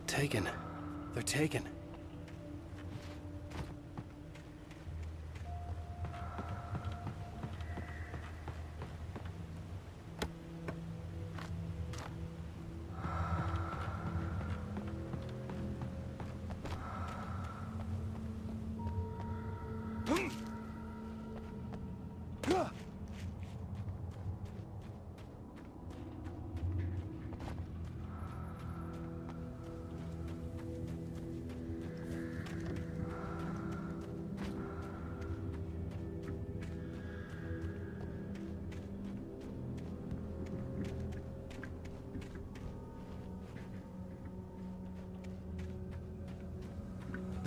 Taken. They're taken.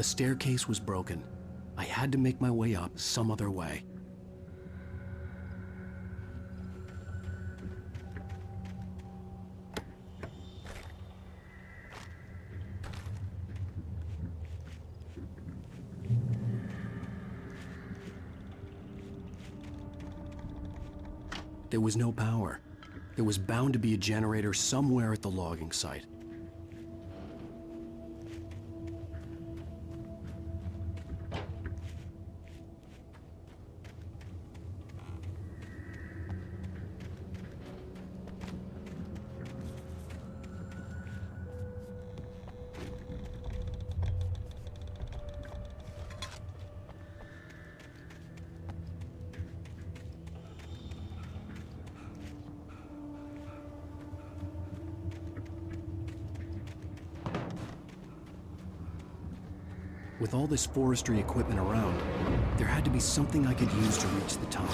The staircase was broken. I had to make my way up some other way. There was no power. There was bound to be a generator somewhere at the logging site. With all this forestry equipment around, there had to be something I could use to reach the top.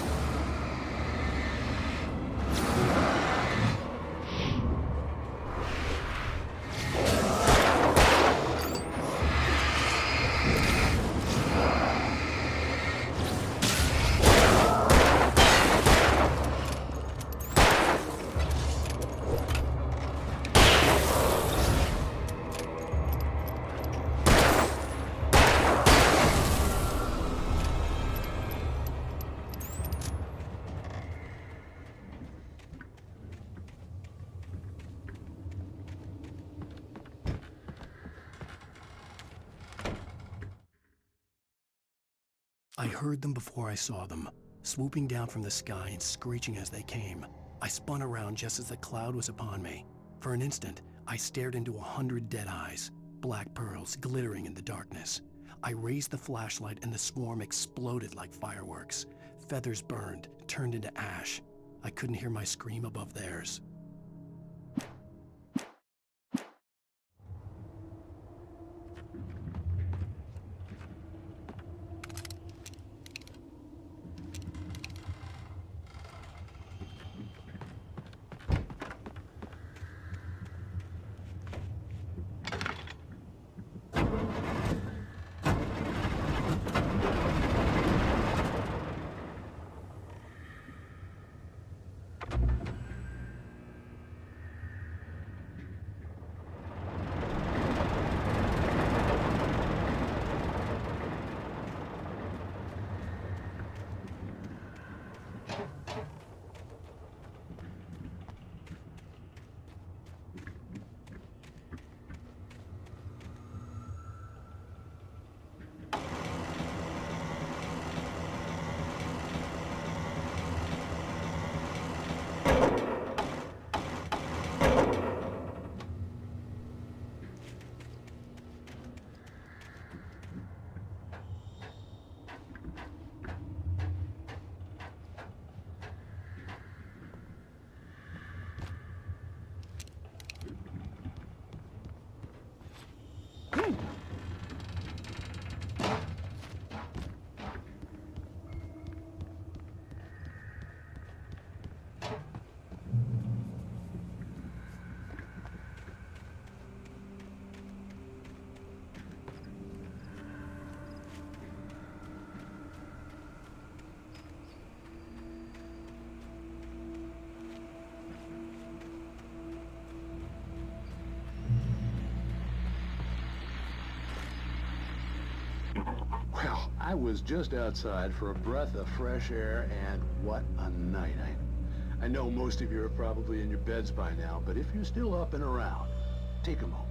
I heard them before I saw them, swooping down from the sky and screeching as they came. I spun around just as the cloud was upon me. For an instant, I stared into 100 dead eyes, black pearls glittering in the darkness. I raised the flashlight and the swarm exploded like fireworks. Feathers burned, turned into ash. I couldn't hear my scream above theirs. I was just outside for a breath of fresh air, and what a night. I know most of you are probably in your beds by now, but if you're still up and around, take a moment.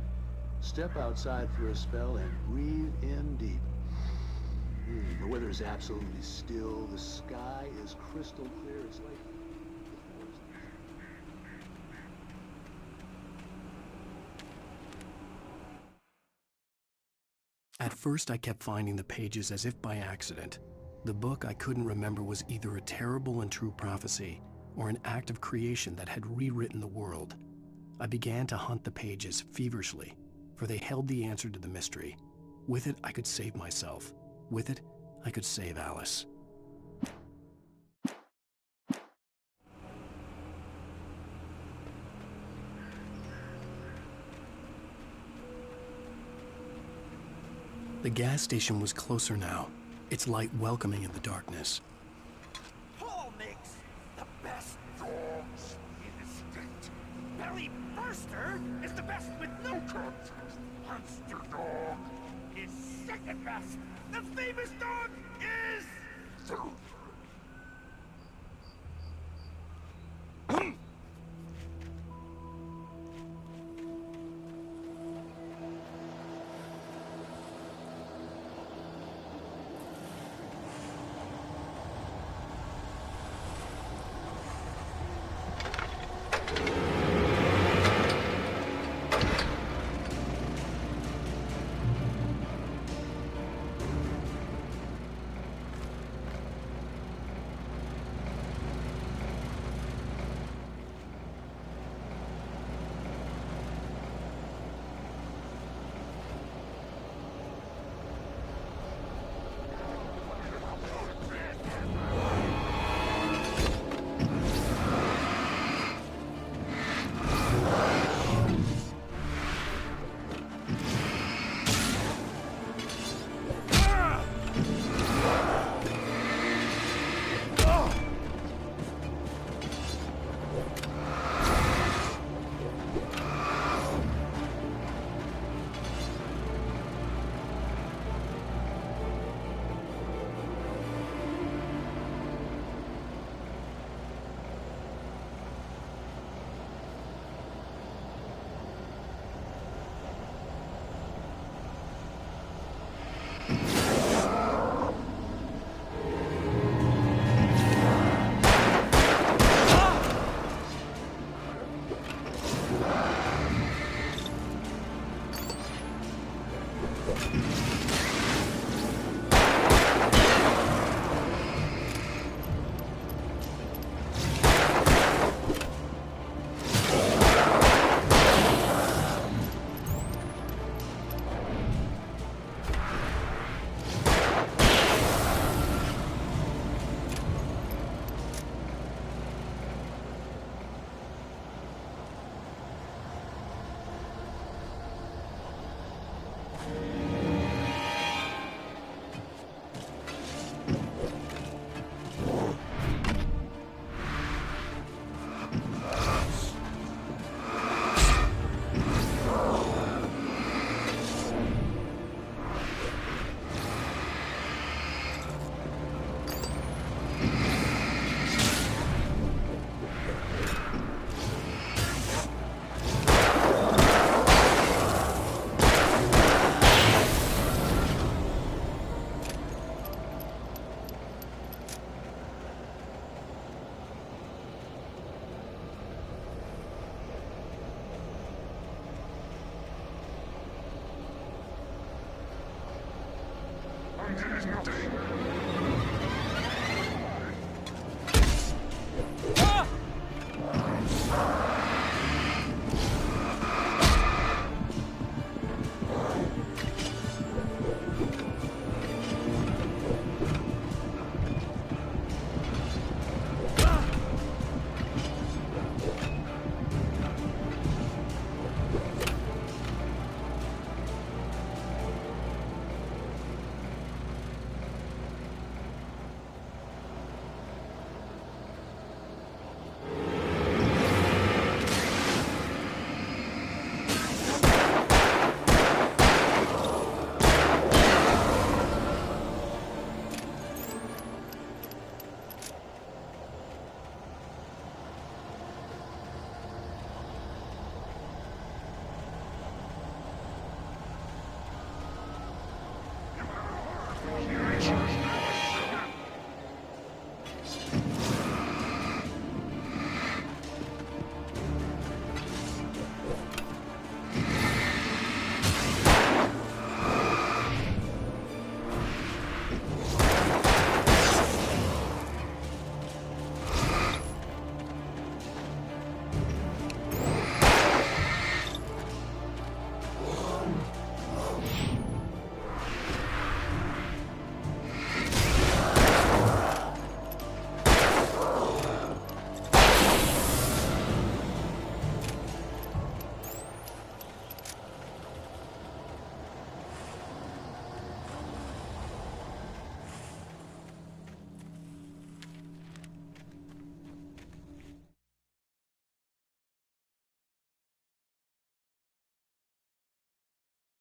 Step outside for a spell and breathe in deep. The weather is absolutely still. The sky is crystal clear. It's like... At first, I kept finding the pages as if by accident. The book I couldn't remember was either a terrible and true prophecy or an act of creation that had rewritten the world. I began to hunt the pages feverishly, for they held the answer to the mystery. With it, I could save myself. With it, I could save Alice. The gas station was closer now, its light welcoming in the darkness. Paul makes the best dogs in the state. Belly Burster is the best with no contest. Monster Dog is second best. The famous dog is...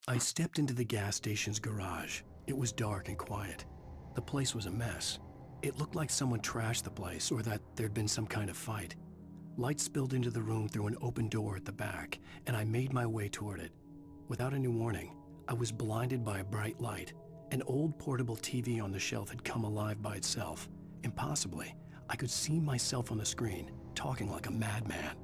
I stepped into the gas station's garage. It was dark and quiet. The place was a mess. It looked like someone trashed the place or that there'd been some kind of fight. Light spilled into the room through an open door at the back, and I made my way toward it. Without any warning, I was blinded by a bright light. An old portable TV on the shelf had come alive by itself. Impossibly, I could see myself on the screen, talking like a madman.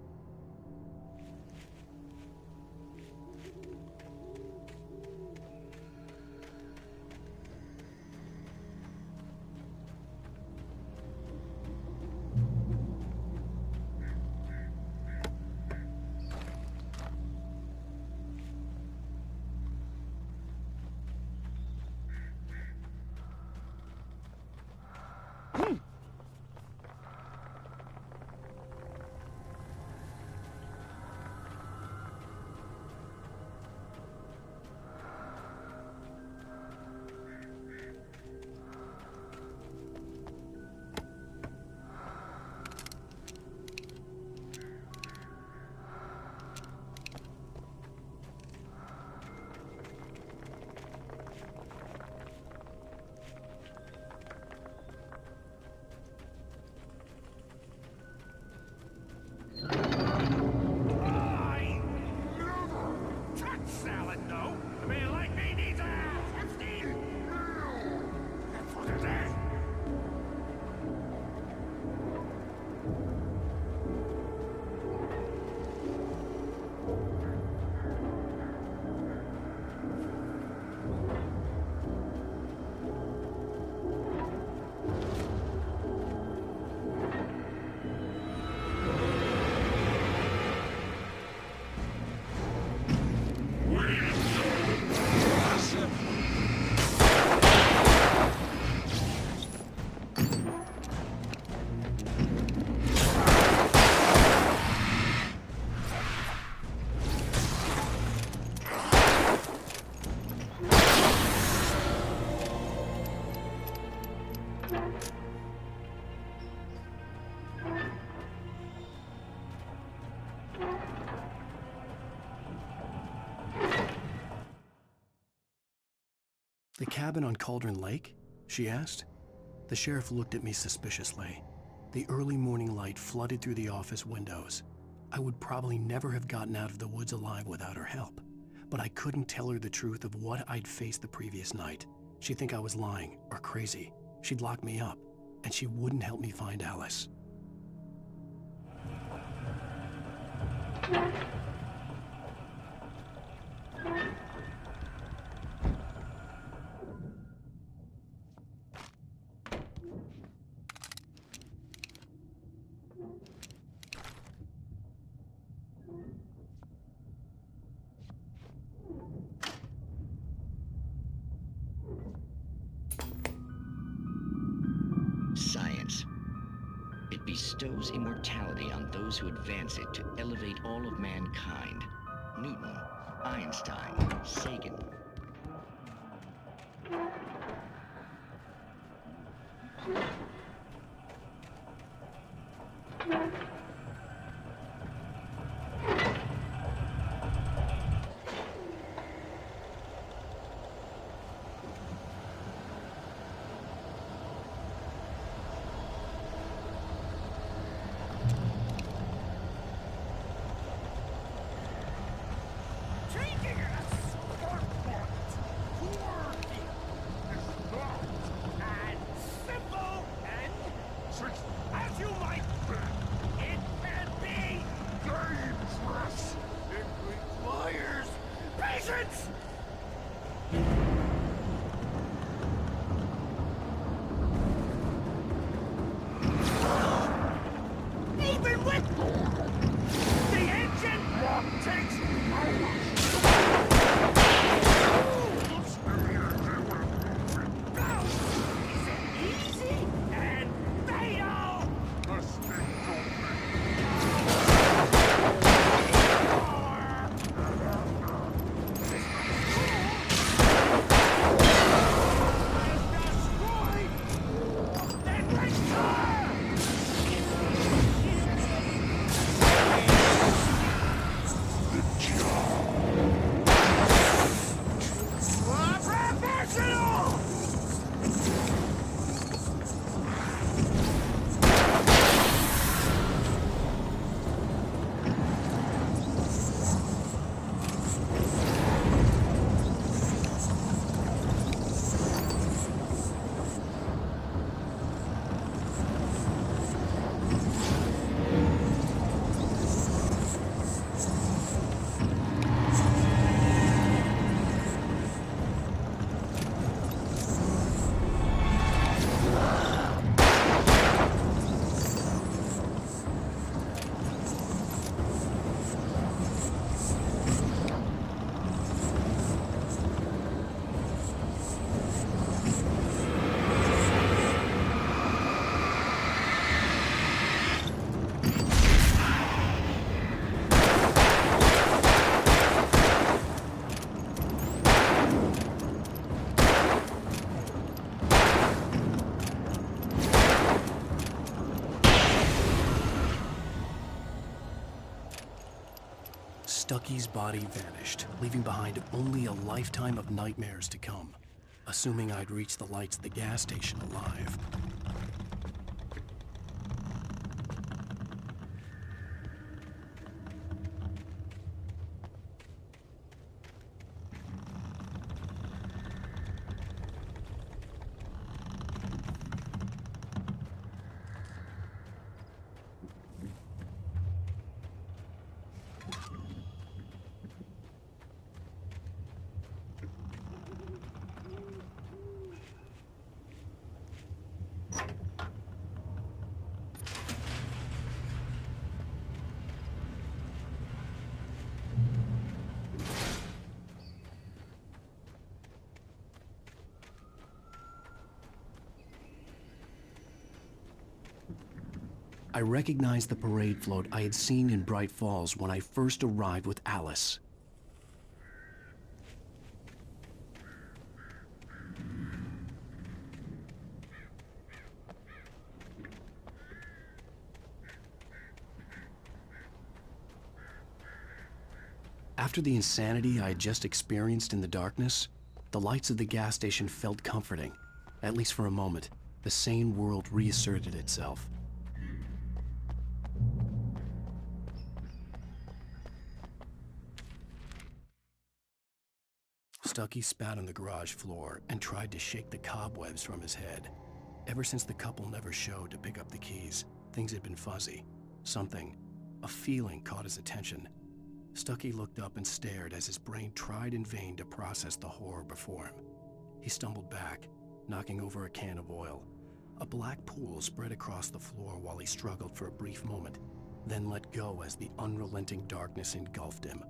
"The cabin on Cauldron Lake?" she asked. The sheriff looked at me suspiciously. The early morning light flooded through the office windows. I would probably never have gotten out of the woods alive without her help, but I couldn't tell her the truth of what I'd faced the previous night. She'd think I was lying or crazy. She'd lock me up, and she wouldn't help me find Alice. Science. It bestows immortality on those who advance it to elevate all of mankind. Newton, Einstein, Sagan. As you might, it Stucky's body vanished, leaving behind only a lifetime of nightmares to come. Assuming I'd reached the lights at the gas station alive. I recognized the parade float I had seen in Bright Falls when I first arrived with Alice. After the insanity I had just experienced in the darkness, the lights of the gas station felt comforting. At least for a moment, the sane world reasserted itself. Stucky spat on the garage floor and tried to shake the cobwebs from his head. Ever since the couple never showed to pick up the keys, things had been fuzzy. Something, a feeling, caught his attention. Stucky looked up and stared as his brain tried in vain to process the horror before him. He stumbled back, knocking over a can of oil. A black pool spread across the floor while he struggled for a brief moment, then let go as the unrelenting darkness engulfed him.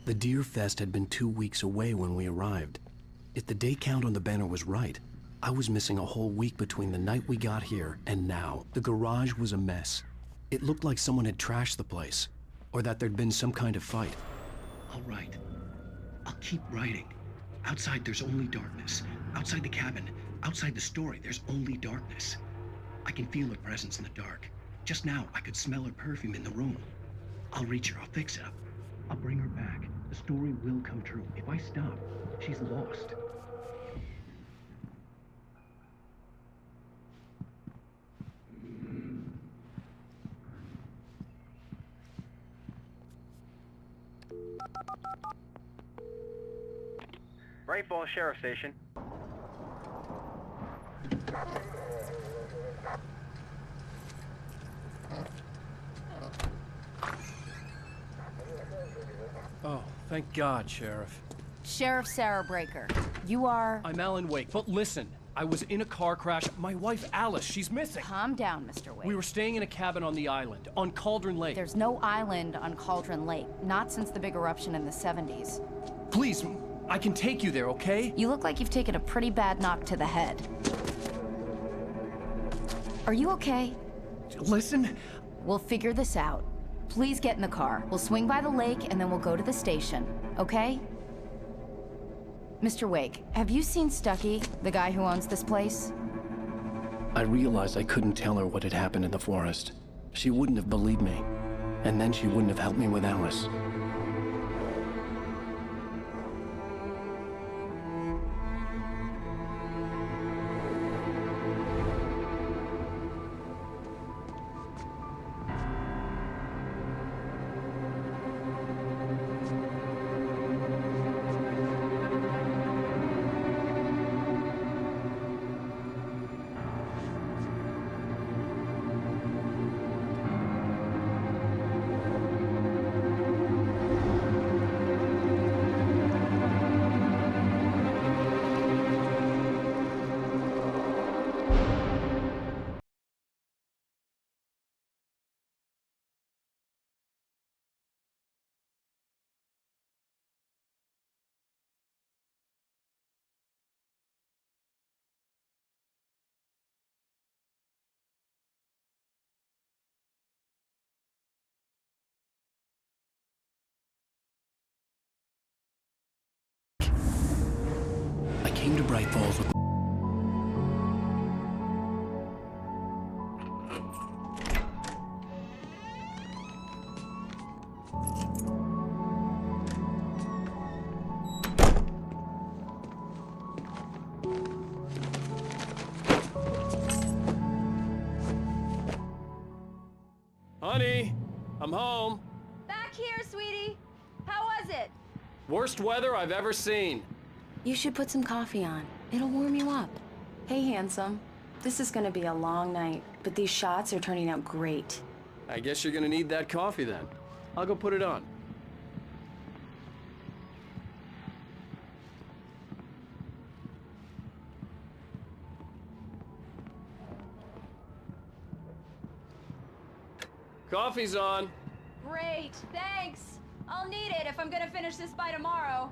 The Deer Fest had been 2 weeks away when we arrived. If the day count on the banner was right, I was missing a whole week between the night we got here and now. The garage was a mess. It looked like someone had trashed the place, or that there'd been some kind of fight. I'll write. I'll keep writing. Outside there's only darkness. Outside the cabin, outside the story, there's only darkness. I can feel her presence in the dark. Just now, I could smell her perfume in the room. I'll reach her, I'll fix it up. I'll bring her back. The story will come true. If I stop, she's lost. Bright Falls Sheriff Station. Oh, thank God, Sheriff. Sheriff Sarah Breaker. You are... I'm Alan Wake, but listen, I was in a car crash. My wife, Alice, she's missing. Calm down, Mr. Wake. We were staying in a cabin on the island, on Cauldron Lake. There's no island on Cauldron Lake, not since the big eruption in the 70s. Please, I can take you there, okay? You look like you've taken a pretty bad knock to the head. Are you okay? Listen. We'll figure this out. Please get in the car. We'll swing by the lake and then we'll go to the station, okay? Mr. Wake, have you seen Stucky, the guy who owns this place? I realized I couldn't tell her what had happened in the forest. She wouldn't have believed me, and then she wouldn't have helped me with Alice. I came to Bright Falls with Honey, I'm home. Back here, sweetie. How was it? Worst weather I've ever seen. You should put some coffee on. It'll warm you up. Hey, handsome. This is gonna be a long night, but these shots are turning out great. I guess you're gonna need that coffee then. I'll go put it on. Coffee's on. Great, thanks. I'll need it if I'm gonna finish this by tomorrow.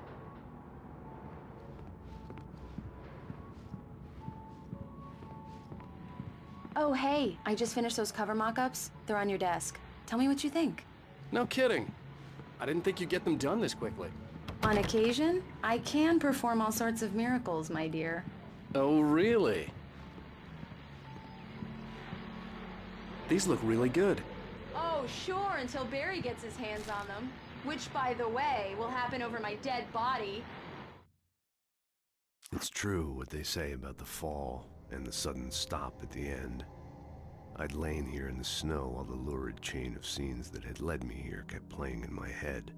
Oh, hey, I just finished those cover mock-ups. They're on your desk. Tell me what you think. No kidding. I didn't think you'd get them done this quickly. On occasion, I can perform all sorts of miracles, my dear. Oh, really? These look really good. Oh, sure, until Barry gets his hands on them. Which, by the way, will happen over my dead body. It's true what they say about the fall and the sudden stop at the end. I'd lain here in the snow while the lurid chain of scenes that had led me here kept playing in my head.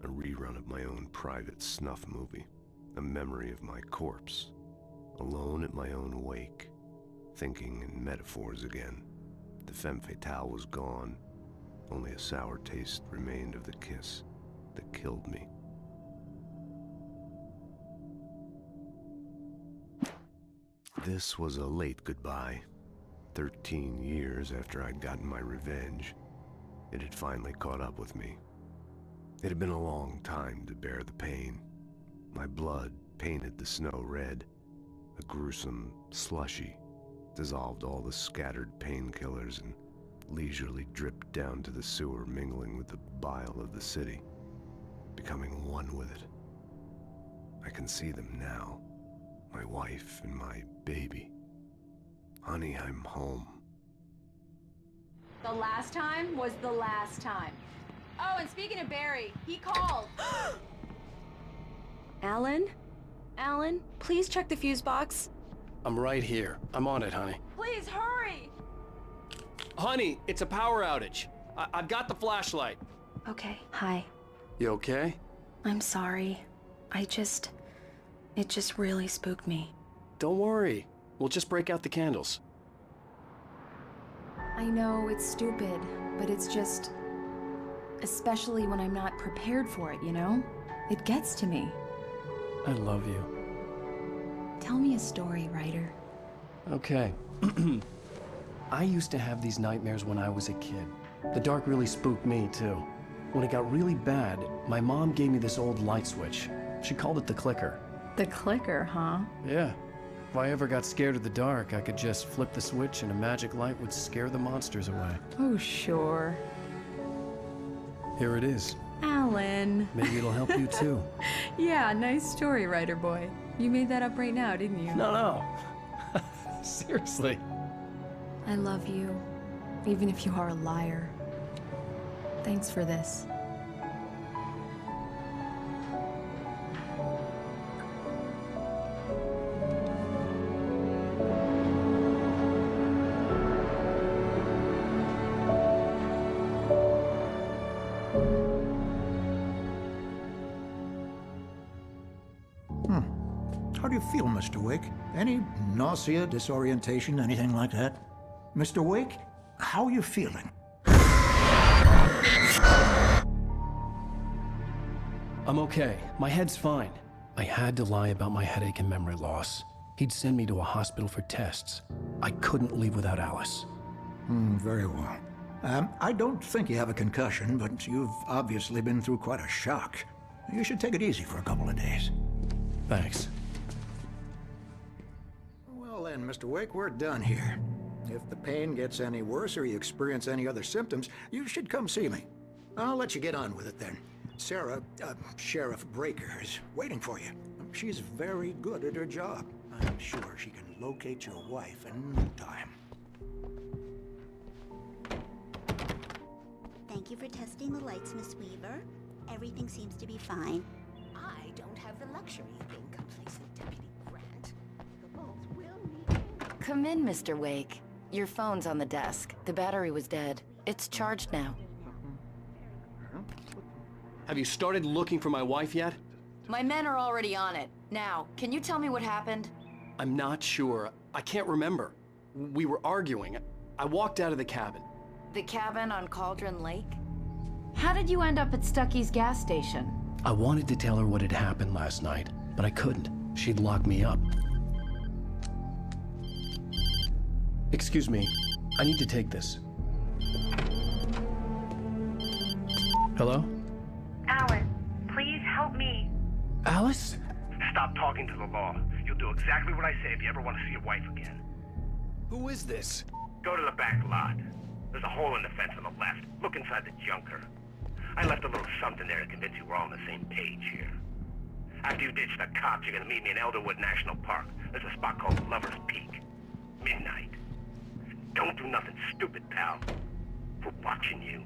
A rerun of my own private snuff movie. A memory of my corpse. Alone at my own wake. Thinking in metaphors again. The femme fatale was gone. Only a sour taste remained of the kiss that killed me. This was a late goodbye. 13 years after I'd gotten my revenge, it had finally caught up with me. It had been a long time to bear the pain. My blood painted the snow red. A gruesome slushy dissolved all the scattered painkillers and leisurely dripped down to the sewer, mingling with the bile of the city, becoming one with it. I can see them now. My wife and my baby. Honey, I'm home. The last time was the last time. Oh, and speaking of Barry, he called. Alan? Alan, please check the fuse box. I'm right here. I'm on it, honey. Please hurry! Honey, it's a power outage. I've got the flashlight. Okay, hi. You okay? I'm sorry. It just really spooked me. Don't worry. We'll just break out the candles. I know it's stupid, but it's just... especially when I'm not prepared for it, you know? It gets to me. I love you. Tell me a story, writer. Okay. I used to have these nightmares when I was a kid. The dark really spooked me, too. When it got really bad, my mom gave me this old light switch. She called it the clicker. The clicker, huh? Yeah. If I ever got scared of the dark, I could just flip the switch and a magic light would scare the monsters away. Oh, sure. Here it is. Alan. Maybe it'll help you, too. Yeah, nice story, writer boy. You made that up right now, didn't you? No. Seriously. I love you, even if you are a liar. Thanks for this. How do you feel, Mr. Wake? Any nausea, disorientation, anything like that? Mr. Wake, how are you feeling? I'm okay. My head's fine. I had to lie about my headache and memory loss. He'd send me to a hospital for tests. I couldn't leave without Alice. Very well. I don't think you have a concussion, but you've obviously been through quite a shock. You should take it easy for a couple of days. Thanks. Well then, Mr. Wake, we're done here. If the pain gets any worse or you experience any other symptoms, you should come see me. I'll let you get on with it then. Sarah, Sheriff Breaker, is waiting for you. She's very good at her job. I'm sure she can locate your wife in no time. Thank you for testing the lights, Miss Weaver. Everything seems to be fine. I don't have the luxury of being complacent, Deputy Grant. Come in, Mr. Wake. Your phone's on the desk. The battery was dead. It's charged now. Have you started looking for my wife yet? My men are already on it. Now, can you tell me what happened? I'm not sure. I can't remember. We were arguing. I walked out of the cabin. The cabin on Cauldron Lake? How did you end up at Stucky's gas station? I wanted to tell her what had happened last night, but I couldn't. She'd locked me up. Excuse me. I need to take this. Hello? Alice, please help me. Alice? Stop talking to the law. You'll do exactly what I say if you ever want to see your wife again. Who is this? Go to the back lot. There's a hole in the fence on the left. Look inside the junker. I left a little something there to convince you we're all on the same page here. After you ditch the cops, you're gonna meet me in Elderwood National Park. There's a spot called Lover's Peak. Midnight. Don't do nothing stupid, pal. We're watching you.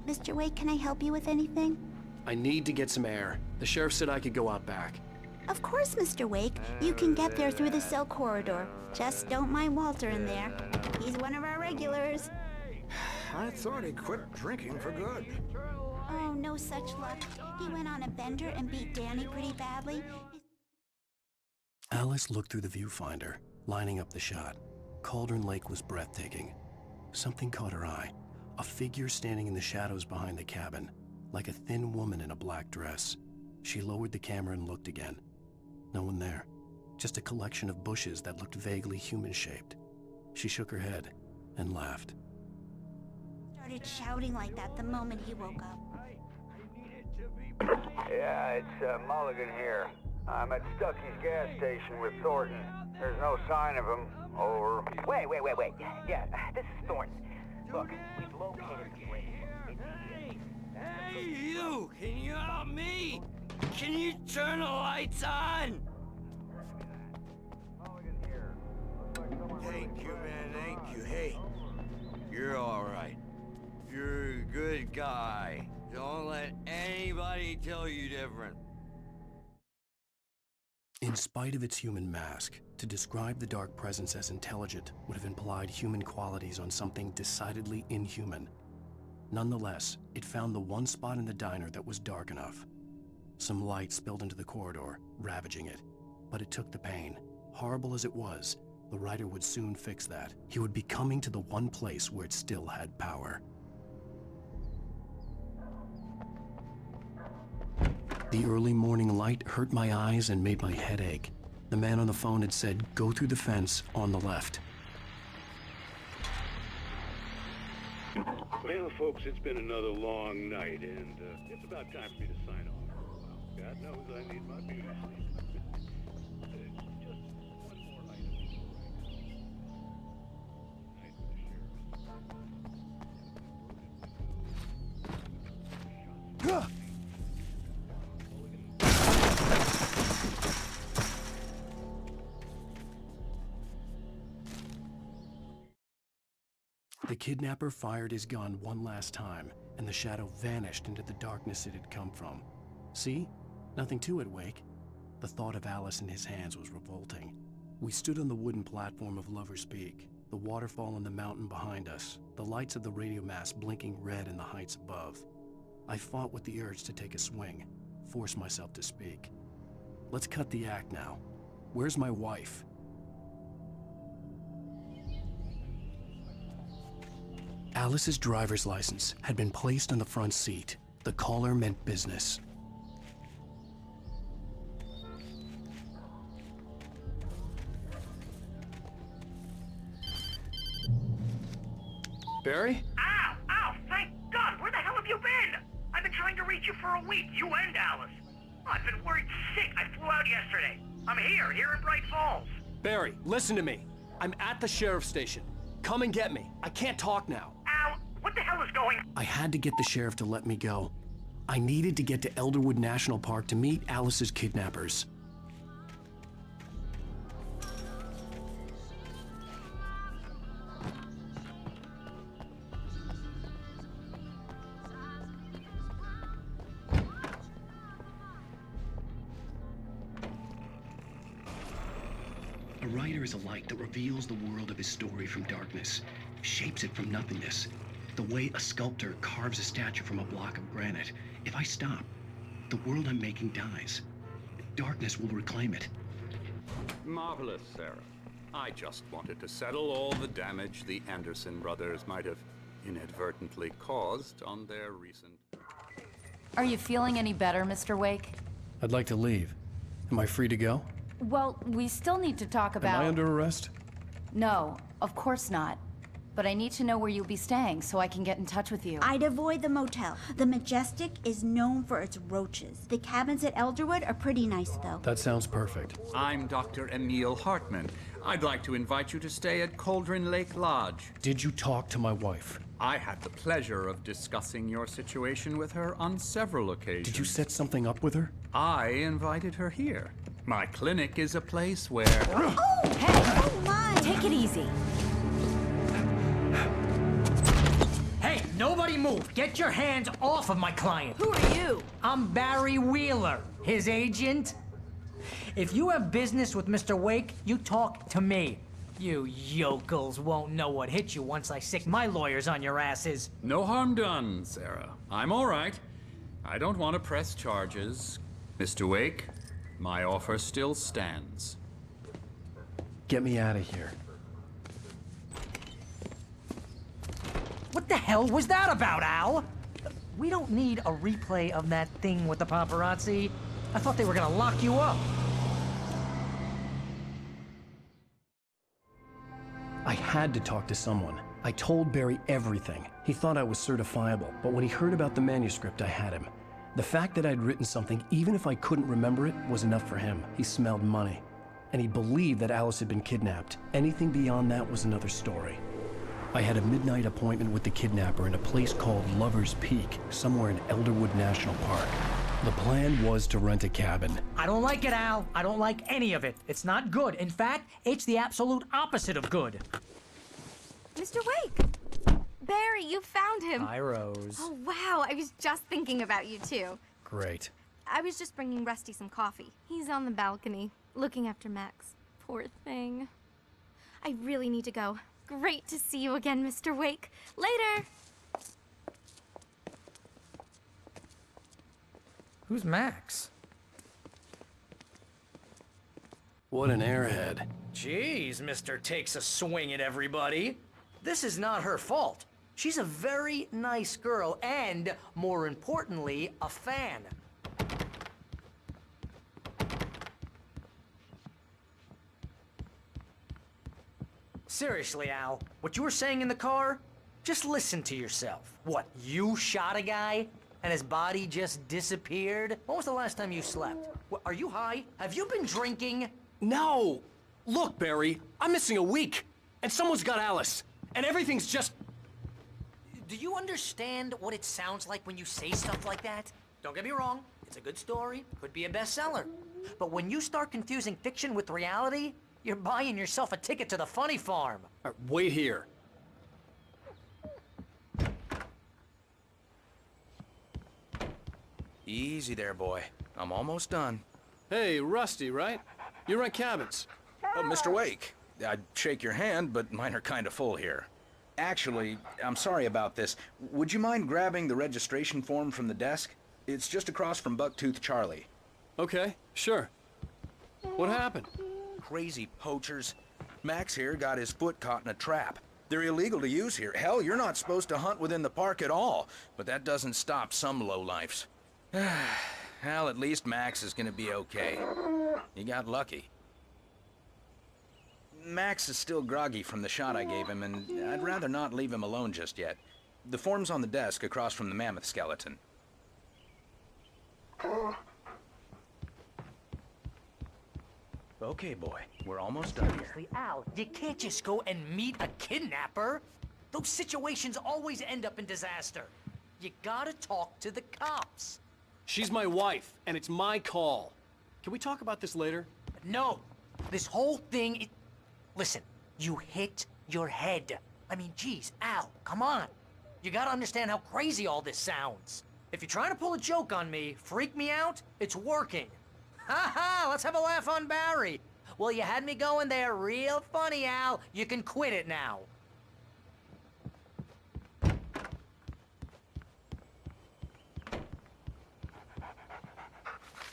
Mr. Wake, can I help you with anything? I need to get some air. The sheriff said I could go out back. Of course, Mr. Wake. You can get there through the cell corridor. Just don't mind Walter in there. He's one of our regulars. I thought he quit drinking for good. Oh, no such luck. He went on a bender and beat Danny pretty badly. Alice looked through the viewfinder, lining up the shot. Cauldron Lake was breathtaking. Something caught her eye. A figure standing in the shadows behind the cabin, like a thin woman in a black dress. She lowered the camera and looked again. No one there. Just a collection of bushes that looked vaguely human-shaped. She shook her head and laughed. Started shouting like that the moment he woke up. Yeah, it's Mulligan here. I'm at Stucky's gas station with Thornton. There's no sign of him. Over. Wait. Yeah, this is Thornton. Look, we've located the place. Hey, you! Can you help me? Can you turn the lights on? Thank you, man, thank you. Hey, you're all right. You're a good guy. Don't let anybody tell you different. In spite of its human mask, to describe the dark presence as intelligent would have implied human qualities on something decidedly inhuman. Nonetheless, it found the one spot in the diner that was dark enough. Some light spilled into the corridor, ravaging it. But it took the pain. Horrible as it was, the writer would soon fix that. He would be coming to the one place where it still had power. The early morning light hurt my eyes and made my head ache. The man on the phone had said, "Go through the fence on the left." Well, folks, it's been another long night, and it's about time for me to sign off for a while. God knows I need my beauty sleep. Just one more item before I go. Night with the sheriff. The kidnapper fired his gun one last time, and the shadow vanished into the darkness it had come from. See? Nothing to it, Wake. The thought of Alice in his hands was revolting. We stood on the wooden platform of Lover's Peak, the waterfall on the mountain behind us, the lights of the radio mast blinking red in the heights above. I fought with the urge to take a swing, force myself to speak. Let's cut the act now. Where's my wife? Alice's driver's license had been placed on the front seat. The caller meant business. Barry? Ow! Thank God! Where the hell have you been? I've been trying to reach you for a week, you and Alice. I've been worried sick. I flew out yesterday. I'm here in Bright Falls. Barry, listen to me. I'm at the sheriff's station. Come and get me. I can't talk now. Al, what the hell is going on? I had to get the sheriff to let me go. I needed to get to Elderwood National Park to meet Alice's kidnappers. writer is a light that reveals the world of his story from darkness, shapes it from nothingness. The way a sculptor carves a statue from a block of granite. If I stop, the world I'm making dies. Darkness will reclaim it. Marvelous, Sarah. I just wanted to settle all the damage the Anderson brothers might have inadvertently caused on their recent... Are you feeling any better, Mr. Wake? I'd like to leave. Am I free to go? Well, we still need to talk about... Am I under arrest? No, of course not. But I need to know where you'll be staying so I can get in touch with you. I'd avoid the motel. The Majestic is known for its roaches. The cabins at Elderwood are pretty nice, though. That sounds perfect. I'm Dr. Emil Hartman. I'd like to invite you to stay at Cauldron Lake Lodge. Did you talk to my wife? I had the pleasure of discussing your situation with her on several occasions. Did you set something up with her? I invited her here. My clinic is a place where... Oh! Hey! Oh, my! Take it easy. Hey, nobody move! Get your hands off of my client! Who are you? I'm Barry Wheeler, his agent. If you have business with Mr. Wake, you talk to me. You yokels won't know what hit you once I sick my lawyers on your asses. No harm done, Sarah. I'm all right. I don't want to press charges. Mr. Wake, my offer still stands. Get me out of here. What the hell was that about, Al? We don't need a replay of that thing with the paparazzi. I thought they were gonna lock you up. I had to talk to someone. I told Barry everything. He thought I was certifiable, but when he heard about the manuscript, I had him. The fact that I'd written something, even if I couldn't remember it, was enough for him. He smelled money. And he believed that Alice had been kidnapped. Anything beyond that was another story. I had a midnight appointment with the kidnapper in a place called Lover's Peak, somewhere in Elderwood National Park. The plan was to rent a cabin. I don't like it, Al. I don't like any of it. It's not good. In fact, it's the absolute opposite of good. Mr. Wake! Barry, you found him! Hi, Rose. Oh, wow. I was just thinking about you, too. Great. I was just bringing Rusty some coffee. He's on the balcony, looking after Max. Poor thing. I really need to go. Great to see you again, Mr. Wake. Later! Who's Max? What an airhead. Jeez, Mr. Takes a swing at everybody. This is not her fault. She's a very nice girl and, more importantly, a fan. Seriously, Al, what you were saying in the car? Just listen to yourself. What, you shot a guy and his body just disappeared? When was the last time you slept? What, are you high? Have you been drinking? No! Look, Barry, I'm missing a week, and someone's got Alice, and everything's just... Do you understand what it sounds like when you say stuff like that? Don't get me wrong, it's a good story, could be a bestseller. But when you start confusing fiction with reality, you're buying yourself a ticket to the funny farm. Wait here. Easy there, boy. I'm almost done. Hey, Rusty, right? You rent cabins. Oh, Mr. Wake. I'd shake your hand, but mine are kind of full here. Actually, I'm sorry about this. Would you mind grabbing the registration form from the desk? It's just across from Bucktooth Charlie. Okay, sure. What happened? Crazy poachers. Max here got his foot caught in a trap. They're illegal to use here. Hell, you're not supposed to hunt within the park at all. But that doesn't stop some lowlifes. Well, at least Max is gonna be okay. He got lucky. Max is still groggy from the shot I gave him, and I'd rather not leave him alone just yet. The form's on the desk across from the mammoth skeleton. Okay, boy. We're almost done here. Seriously, Al, you can't just go and meet a kidnapper. Those situations always end up in disaster. You gotta talk to the cops. She's my wife, and it's my call. Can we talk about this later? No. This whole thing is... Listen, you hit your head. I mean, geez, Al, come on. You gotta understand how crazy all this sounds. If you're trying to pull a joke on me, freak me out, it's working. Ha ha, let's have a laugh on Barry. Well, you had me going there real funny, Al. You can quit it now.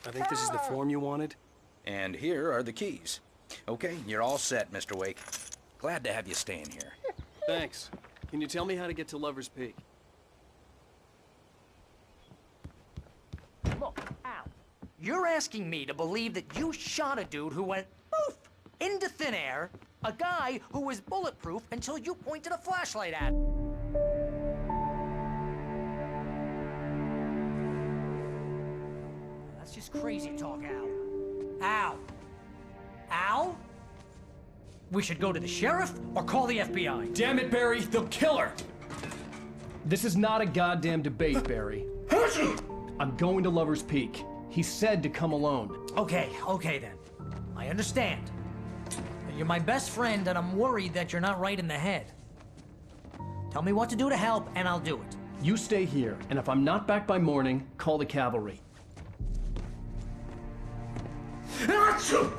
I think this is the form you wanted. And here are the keys. Okay, you're all set, Mr. Wake. Glad to have you staying here. Thanks. Can you tell me how to get to Lover's Peak? Look, Al, you're asking me to believe that you shot a dude who went poof into thin air, a guy who was bulletproof until you pointed a flashlight at him. That's just crazy talk, Al. Al? Al? We should go to the sheriff or call the FBI. Damn it, Barry, they'll kill her! This is not a goddamn debate, Barry. I'm going to Lover's Peak. He said to come alone. Okay then. I understand. You're my best friend and I'm worried that you're not right in the head. Tell me what to do to help and I'll do it. You stay here, and if I'm not back by morning, call the cavalry. Achoo!